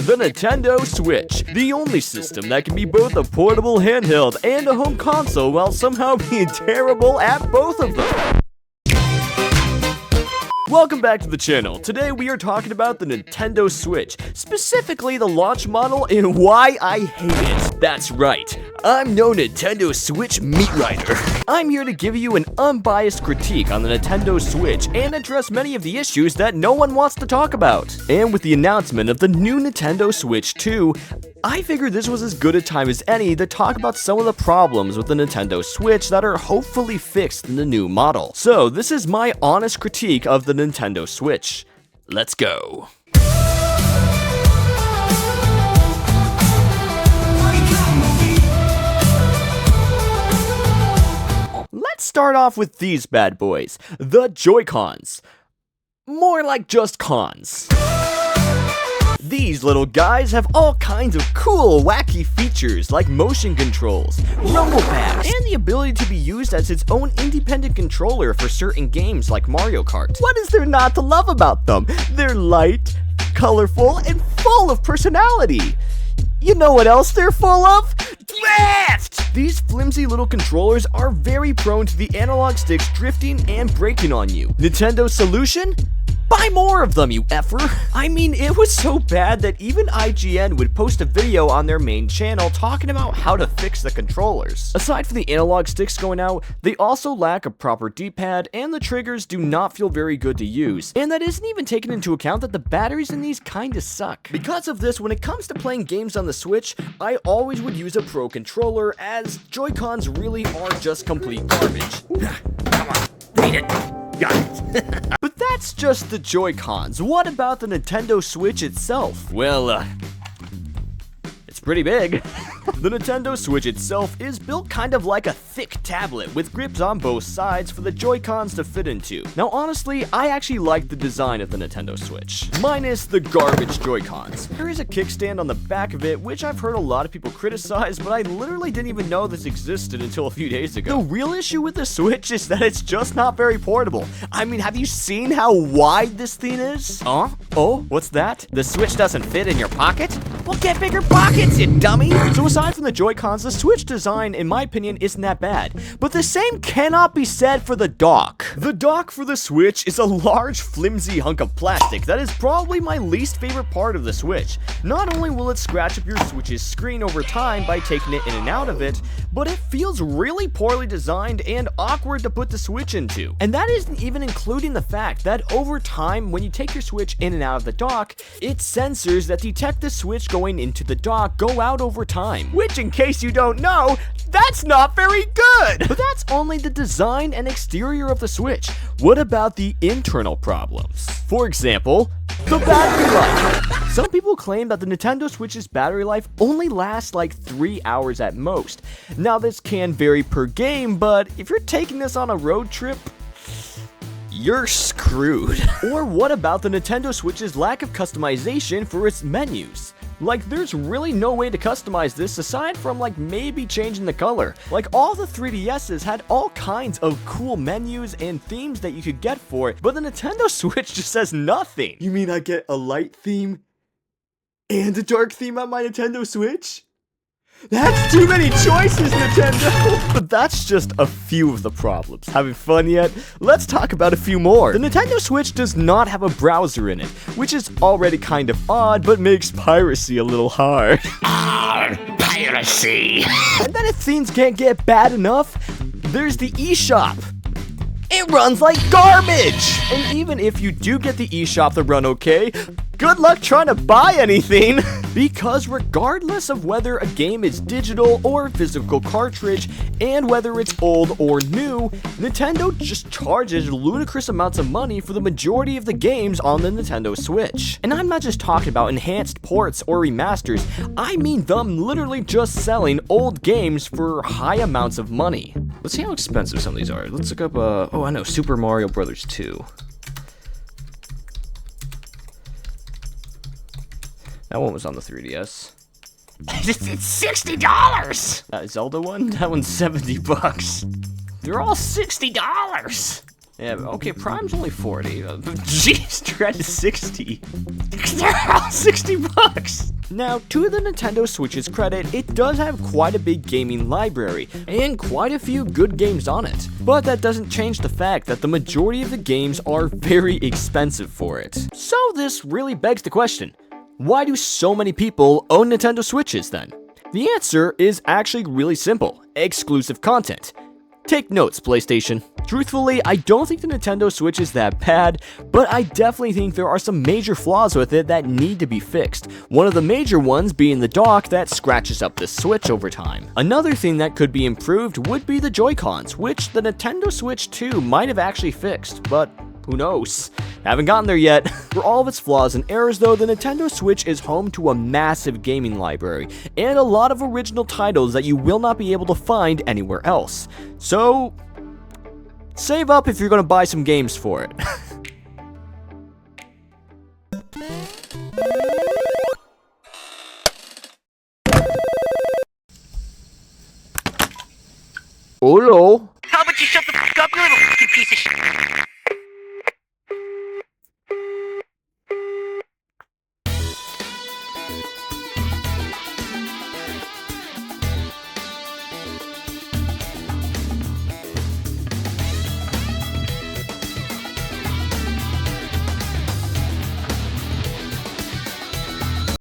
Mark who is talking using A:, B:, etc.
A: The Nintendo Switch, the only system that can be both a portable handheld and a home console while somehow being terrible at both of them. Welcome back to the channel. Today we are talking about the Nintendo Switch, specifically the launch model and why I hate it. That's right, I'm no Nintendo Switch meat writer. I'm here to give you an unbiased critique on the Nintendo Switch and address many of the issues that no one wants to talk about. And with the announcement of the new Nintendo Switch 2, I figured this was as good a time as any to talk about some of the problems with the Nintendo Switch that are hopefully fixed in the new model. So this is my honest critique of the Nintendo Switch. Let's go. Let's start off with these bad boys, the joycons. More like just cons. These little guys have all kinds of cool, wacky features like motion controls, rumble packs, and the ability to be used as its own independent controller for certain games like Mario Kart. What is there not to love about them? They're light, colorful, and full of personality. You know what else they're full of? Drift! These flimsy little controllers are very prone to the analog sticks drifting and breaking on you. Nintendo's solution? Buy more of them, you effer! I mean, it was so bad that even IGN would post a video on their main channel talking about how to fix the controllers. Aside from the analog sticks going out, they also lack a proper D-pad, and the triggers do not feel very good to use. And that isn't even taking into account that the batteries in these kinda suck. Because of this, when it comes to playing games on the Switch, I always would use a Pro controller, as Joy-Cons really are just complete garbage.
B: Come on, beat it. Got it.
A: But that's just the Joy-Cons. What about the Nintendo Switch itself? Well, it's pretty big. The Nintendo Switch itself is built kind of like a thick tablet with grips on both sides for the Joy-Cons to fit into. Now honestly, I actually like the design of the Nintendo Switch, minus the garbage Joy-Cons. There is a kickstand on the back of it, which I've heard a lot of people criticize, but I literally didn't even know this existed until a few days ago. The real issue with the Switch is that it's just not very portable. I mean, have you seen how wide this thing is? Huh? Oh, what's that? The Switch doesn't fit in your pocket? Well, get bigger pockets, you dummy! So aside from the Joy-Cons, the Switch design, in my opinion, isn't that bad. But the same cannot be said for the dock. The dock for the Switch is a large, flimsy hunk of plastic that is probably my least favorite part of the Switch. Not only will it scratch up your Switch's screen over time by taking it in and out of it, but it feels really poorly designed and awkward to put the Switch into. And that isn't even including the fact that over time, when you take your Switch in and out of the dock, its sensors that detect the Switch going into the dock go out over time. Which, in case you don't know, that's not very good! But that's only the design and exterior of the Switch. What about the internal problems? For example, the battery life. Some people claim that the Nintendo Switch's battery life only lasts like 3 hours at most. Now this can vary per game, but if you're taking this on a road trip, you're screwed. Or what about the Nintendo Switch's lack of customization for its menus? Like, there's really no way to customize this aside from, like, maybe changing the color. Like, all the 3DS's had all kinds of cool menus and themes that you could get for it, but the Nintendo Switch just says nothing. You mean I get a light theme and a dark theme on my Nintendo Switch? That's too many choices, Nintendo! But that's just a few of the problems. Having fun yet? Let's talk about a few more. The Nintendo Switch does not have a browser in it, which is already kind of odd, but makes piracy a little hard.
B: Piracy!
A: And then if things can't get bad enough, there's the eShop. It runs like garbage! And even if you do get the eShop to run okay, good luck trying to buy anything! Because regardless of whether a game is digital or physical cartridge, and whether it's old or new, Nintendo just charges ludicrous amounts of money for the majority of the games on the Nintendo Switch. And I'm not just talking about enhanced ports or remasters, I mean them literally just selling old games for high amounts of money. Let's see how expensive some of these are. Let's look up, oh I know, Super Mario Bros. 2. That one was on the 3DS.
B: It's $60!
A: That Zelda one? That one's $70. They're all $60! Yeah, okay, Prime's only 40. Jeez, Dread is 60. They're all $60. Now, to the Nintendo Switch's credit, it does have quite a big gaming library, and quite a few good games on it. But that doesn't change the fact that the majority of the games are very expensive for it. So this really begs the question, why do so many people own Nintendo Switches then? The answer is actually really simple: exclusive content. Take notes, PlayStation. Truthfully, I don't think the Nintendo Switch is that bad, but I definitely think there are some major flaws with it that need to be fixed. One of the major ones being the dock that scratches up the Switch over time. Another thing that could be improved would be the joycons, which the Nintendo Switch 2 might have actually fixed, but who knows? Haven't gotten there yet. For all of its flaws and errors though, the Nintendo Switch is home to a massive gaming library, and a lot of original titles that you will not be able to find anywhere else. So, save up if you're gonna buy some games for it. Hello?
B: How about you shut the fuck up, you little fucking piece of shit?